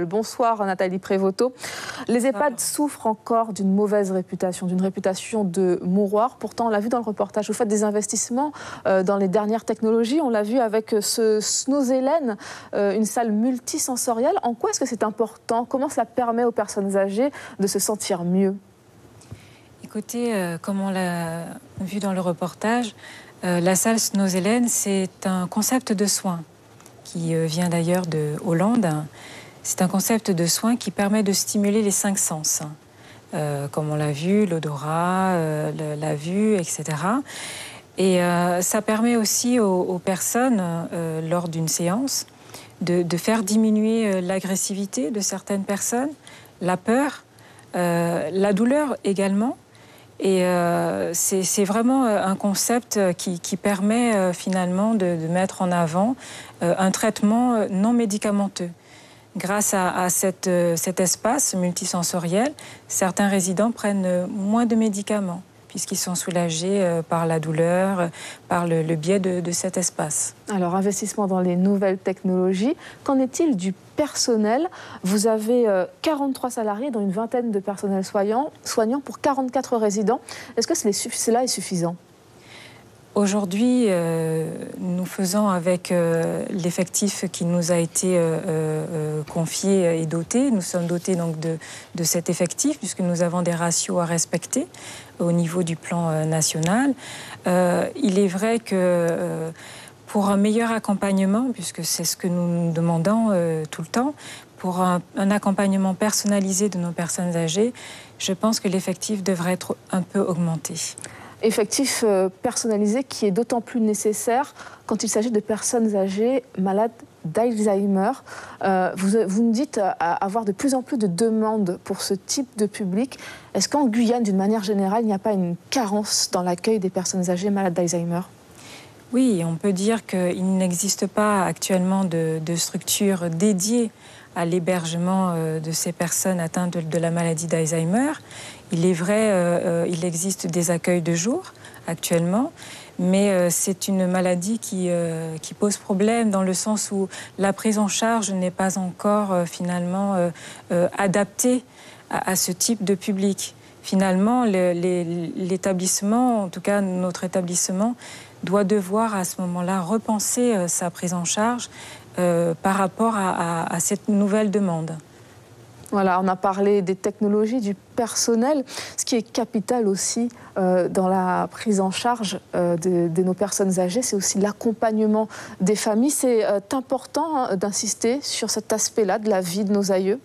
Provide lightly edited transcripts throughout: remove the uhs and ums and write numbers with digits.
Bonsoir Nathalie Prévoto. Les EHPAD souffrent encore d'une mauvaise réputation, d'une réputation de mouroir. Pourtant, on l'a vu dans le reportage, vous faites des investissements dans les dernières technologies. On l'a vu avec ce Snozelen, une salle multisensorielle. En quoi est-ce que c'est important? Comment ça permet aux personnes âgées de se sentir mieux? Écoutez, comme on l'a vu dans le reportage, la salle Snozelen, c'est un concept de soins qui vient d'ailleurs de Hollande. C'est un concept de soins qui permet de stimuler les 5 sens, comme on l'a vu, l'odorat, la vue, etc. Et ça permet aussi aux personnes, lors d'une séance, de faire diminuer l'agressivité de certaines personnes, la peur, la douleur également. Et c'est vraiment un concept qui permet finalement de mettre en avant un traitement non médicamenteux. Grâce à cet espace multisensoriel, certains résidents prennent moins de médicaments puisqu'ils sont soulagés par la douleur, par le biais de cet espace. Alors, investissement dans les nouvelles technologies. Qu'en est-il du personnel? Vous avez 43 salariés, dont une vingtaine de personnels soignants pour 44 résidents. Est-ce que cela est suffisant? Aujourd'hui, nous faisons avec l'effectif qui nous a été confié et doté. Nous sommes dotés donc de cet effectif puisque nous avons des ratios à respecter au niveau du plan national. Il est vrai que pour un meilleur accompagnement, puisque c'est ce que nous demandons tout le temps, pour un accompagnement personnalisé de nos personnes âgées, je pense que l'effectif devrait être un peu augmenté. Effectif personnalisé qui est d'autant plus nécessaire quand il s'agit de personnes âgées malades d'Alzheimer. Vous me dites avoir de plus en plus de demandes pour ce type de public. Est-ce qu'en Guyane, d'une manière générale, il n'y a pas une carence dans l'accueil des personnes âgées malades d'Alzheimer? Oui, on peut dire qu'il n'existe pas actuellement de structure dédiée à l'hébergement de ces personnes atteintes de la maladie d'Alzheimer. Il est vrai, il existe des accueils de jour actuellement, mais c'est une maladie qui pose problème dans le sens où la prise en charge n'est pas encore finalement adaptée à ce type de public. Finalement, l'établissement, en tout cas notre établissement, doit devoir à ce moment-là repenser sa prise en charge par rapport à cette nouvelle demande. Voilà, on a parlé des technologies, du personnel. Ce qui est capital aussi dans la prise en charge de nos personnes âgées, c'est aussi l'accompagnement des familles. C'est important d'insister sur cet aspect-là de la vie de nos aïeux.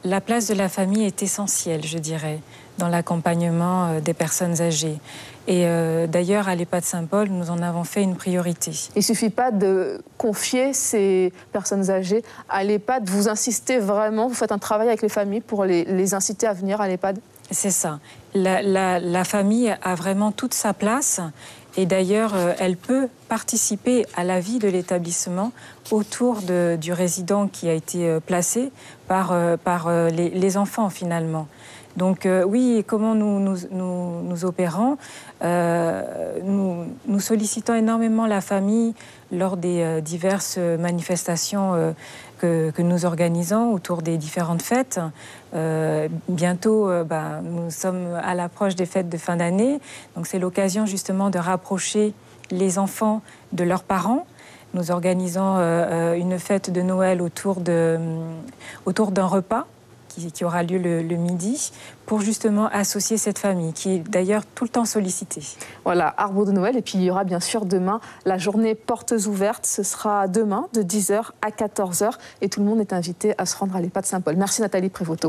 La place de la famille est essentielle, je dirais, dans l'accompagnement des personnes âgées. Et d'ailleurs, à l'EHPAD Saint-Paul, nous en avons fait une priorité. Il ne suffit pas de confier ces personnes âgées à l'EHPAD. Vous insistez vraiment, vous faites un travail avec les familles pour les inciter à venir à l'EHPAD? C'est ça. La famille a vraiment toute sa place. Et d'ailleurs, elle peut participer à la vie de l'établissement autour du résident qui a été placé par les enfants, finalement. Donc oui, comment nous opérons? Nous sollicitons énormément la famille lors des diverses manifestations que nous organisons autour des différentes fêtes. Bientôt, nous sommes à l'approche des fêtes de fin d'année. Donc c'est l'occasion justement de rapprocher les enfants de leurs parents. Nous organisons une fête de Noël autour d'un repas qui aura lieu le midi, pour justement associer cette famille, qui est d'ailleurs tout le temps sollicitée. Voilà, arbre de Noël, et puis il y aura bien sûr demain la journée portes ouvertes. Ce sera demain de 10h à 14h, et tout le monde est invité à se rendre à l'EHPAD Saint-Paul. Merci Nathalie Prévoto.